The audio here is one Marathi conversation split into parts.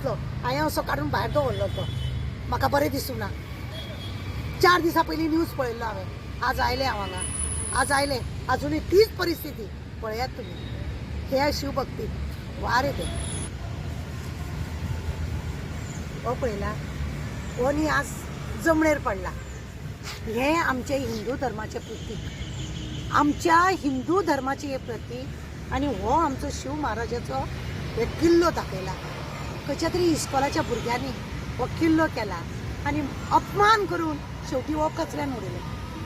नासलो, हांवें असो काडून भायर दवरलो तो, म्हाका बरें दिसूंक ना. 4 दिसां पयलीं न्यूज पळयल्लो हांवें. आज आयलें हांव हांगा, आज आयलें, अजुनूय तीच परिस्थिती. पळयात तुमी, हे शिवभक्ती वा रे ते. हो पळयला, हो न्ही आज जमणेर पडला. हे आमचे हिंदू धर्माचे प्रतीक, आमच्या हिंदू धर्माचे हे प्रतीक. आणि हो आमचो शिव महाराजाचो हे किल्लो दाखयला. खंयच्या तरी इस्कॉलाच्या भुरग्यांनी हो किल्लो केला आनी अपमान करून शेवटी हो कचऱ्यान उडयलो.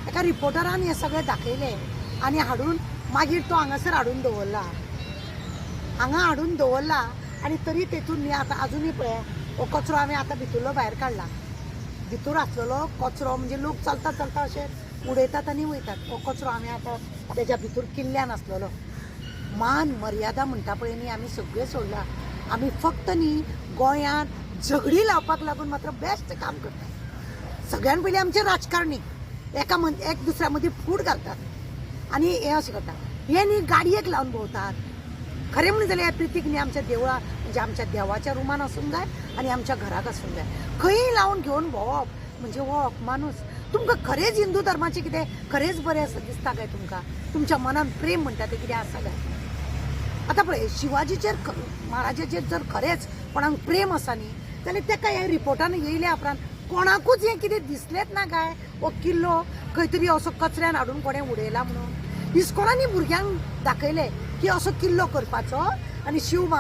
एका रिपोर्टरान हे सगळें दाखयलें आनी हाडून मागीर तो हांगासर हाडून दवरला, हांगा हाडून दवरला. आनी तरी तेतून न्ही आतां अजुनूय पळय हो कचरो हांवें आतां भितरलो भायर काडला. भितर आसलेलो कचरो म्हणजे लोक चलता चलता अशें उडयतात आनी वयतात. हो कचरो हांवें आतां तेज्या भितर किल्ल्यान आसलेलो. मान मर्यादा म्हणटा पळय न्ही आमी सगळें सोडला. आमी फक्त न्ही गोंयांत झगडी लावपाक लागून मात्र बेस्ट काम करतात. सगळ्यान पयलीं आमचे राजकारणी एक दुसऱ्या मदीं फूट घालतात आनी हे अशें करतात. हे न्ही गाडयेक लावन भोंवतात. खरें म्हणून जाल्यार हे प्रितीक न्ही आमच्या देवळा म्हणजे आमच्या देवाच्या रुमान आसूंक जाय आनी आमच्या घराक आसूंक जाय. खंयी लावन घेवन भोंवप म्हणजे हो अपमानूच. तुमकां खरेंच हिंदू धर्माचें कितें खरेंच बरें असं दिसता काय तुमकां? तुमच्या मनान प्रेम म्हणटा तें कितें आसा काय? आतां पळय, शिवाजीचेर महाराजाचेर जर खरेंच कोणाक प्रेम आसा न्ही जाल्यार तेका हे रिपोर्टान येयल्या उपरांत कोणाकूच हें कितें दिसलेंच ना काय हो किल्लो खंय तरी असो कचऱ्यान हाडून कोणें उडयला म्हणून? इस्कॉलांनी भुरग्यांक दाखयलें की असो किल्लो करपाचो आनी शिव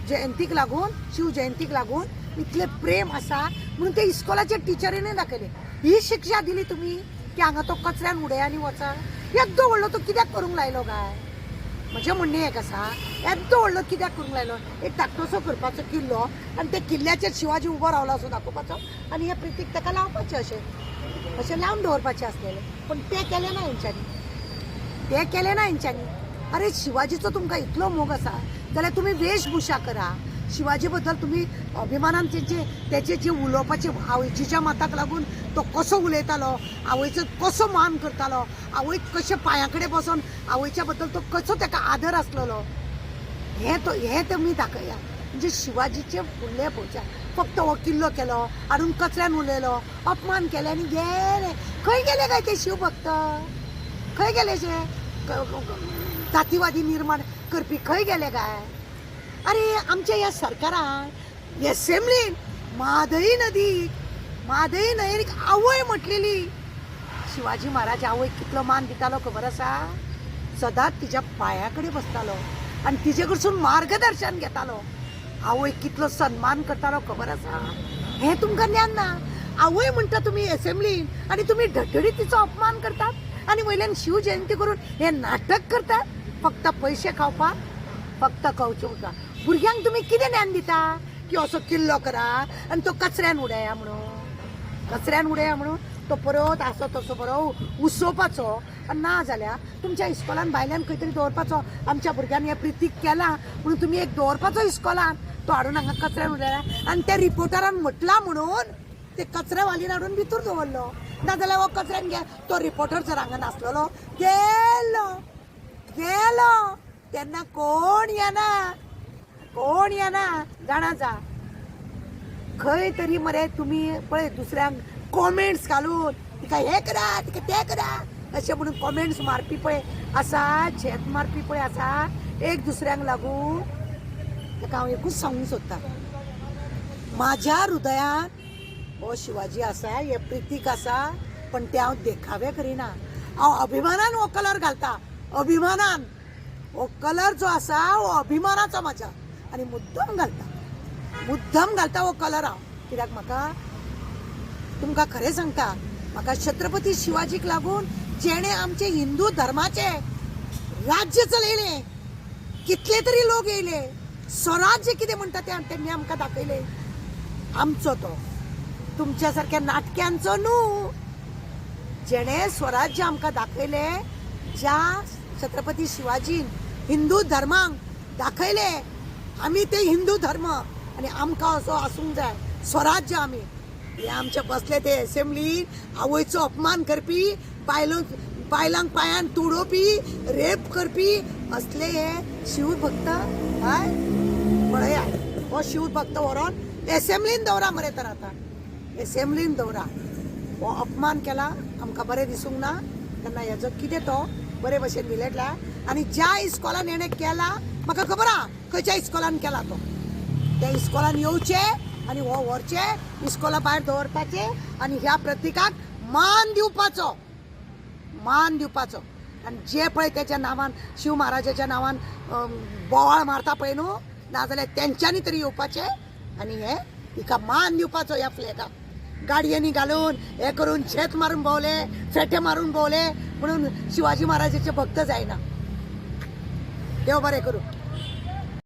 जयंतीक लागून शिव जयंतीक लागून इतलें प्रेम आसा म्हणून ते इस्कॉलाच्या टिचरीनय दाखयलें. ही शिक्षा दिली तुमी की हांगा तो कचऱ्यान उडया आनी वचा? येदो व्हडलो तो कित्याक करूंक लायलो काय? म्हजें म्हणणें एक आसा, येदो व्हडलो कित्याक करूंक लायलो? एक धाकटोसो करपाचो किल्लो आनी त्या किल्ल्याचेर शिवाजी उबो रावला असो दाखोवपाचो आनी हे प्रितीक ताका लावपाचें अशें लावन दवरपाचें आसलेलें. पण तें केलें ना हेंच्यांनी. अरे शिवाजीचो तुमकां इतलो मोग आसा जाल्यार तुमी वेशभूषा करा. शिवाजी बद्दल तुमी अभिमानान तेचे जे उलोवपाचे, आवयच्या माताक लागून तो कसो उलयतालो, आवयचो कसो मान करतालो, आवय कशें पांया कडेन बसून आवयच्या बद्दल तो कसो ताका आदर आसलेलो, हे तुमी दाखया. म्हणजे शिवाजीचे फुडले पळोवच्या. फक्त हो किल्लो केलो, हाडून कचऱ्यान उडयलो, अपमान केले आनी गेले. खंय गेले काय ते शिवभक्त? खंय गेले जे जातीवादी निर्माण करपी खंय गेले काय? अरे आमच्या ह्या सरकारान एसेंब्लीन म्हादई न्हंयेक आवय म्हटलेली. शिवाजी महाराज आवय कितलो मान दितालो खबर आसा? सदांच तिच्या पांया कडेन बसतालो आनी तिचे कडसून मार्गदर्शन घेतालो. आवय कितलो सन्मान करतालो खबर आसा? हें तुमकां ज्ञान ना. आवय म्हणटा तुमी एसेंब्लीन आनी तुमी धडधडीत तिचो अपमान करतात आनी वयल्यान शिव जयंती करून हे नाटक करतात फक्त पयशे खावपाक, फक्त कवचुका. भुरग्यांक तुमी कितें ज्ञान दिता की असो किल्लो करा आनी तो कचऱ्यान उडया म्हणून तो परत आसो तसो बरो उसोवपाचो. ना जाल्यार तुमच्या इस्कॉलान भायल्यान खंय तरी दवरपाचो. आमच्या भुरग्यांनी हे प्रितीक केला म्हणून तुमी एक दवरपाचो इस्कॉलान, तो हाडून हांगा कचऱ्यान उडयला. आनी त्या रिपोर्टरान म्हटला म्हणून ते कचऱ्यावालीन हाडून भितर दवरलो. ना जाल्यार हो कचऱ्यान तो रिपोर्टर जर हांगा नासलेलो गेलो तेन्ना कोण येना जाणा जा. खंय तरी मरे तुमी पळय दुसऱ्यांक कॉमेंट्स घालून तिका हे करा तिका ते करा अशें म्हणून कॉमेंट्स मारपी पळय आसा, झेत मारपी पळय आसा एक दुसऱ्यांक लागून. ताका हांव एकूच सांगूंक सोदतां, म्हाज्या हृदयान हो शिवाजी आसा, हे प्रितीक आसा, पण ते हांव देखावे करिना. हांव अभिमानान हो कलर घालता. अभिमानान हो कलर जो आसा हो अभिमानाचो म्हाज्या आनी मुद्दम घालता हो कलर हांव. कित्याक म्हाका तुमकां खरें सांगता, म्हाका छत्रपती शिवाजीक लागून जेणे आमचे हिंदू धर्माचे राज्य चलयलें, कितले तरी लोक येयले, स्वराज्य कितें म्हणटा तें तेणी आमकां दाखयलें. आमचो तो तुमच्या सारक्या नाटक्यांचो न्हू. जेणे स्वराज्य आमकां दाखयलें, ज्या छत्रपती शिवाजीन हिंदू धर्मांक दाखयलें आमी ते हिंदू धर्म आनी आमकां असो आसूंक जाय स्वराज्य. आमी हे आमचे बसले ते एसेंब्लीन आवयचो अपमान करपी, बायलांक पांयान तुडोवपी, रेप करपी असले हे शिवभक्त. हय पळया हो शिव भक्त व्हरोन एसेंब्लीन दवरा मरे तर आता एसेंब्लीन दवरा हो अपमान केला आमकां बरें दिसूंक ना तेन्ना हेजो कितें तो बरे भशेन विलेटला आनी ज्या इस्कॉलान हेणें केला म्हाका खबर आहा खंयच्या इस्कॉलान केला तो त्या इस्कॉलान येवचे आनी हो व्हरचे इस्कॉला भायर दवरपाचे आनी ह्या प्रतीकाक मान दिवपाचो आनी जे पळय तेच्या नांवान शिव महाराजाच्या नांवान बोवाळ मारता पळय न्हू नाजाल्यार तेंच्यांनी तरी येवपाचे आनी हे हिका मान दिवपाचो ह्या फ्लॅगाक गाडयेनी घालून हे करून शेत मारून भोवले फेटे मारून भोवले म्हणून शिवाजी महाराजाचे भक्त जायना देव बरें करूं.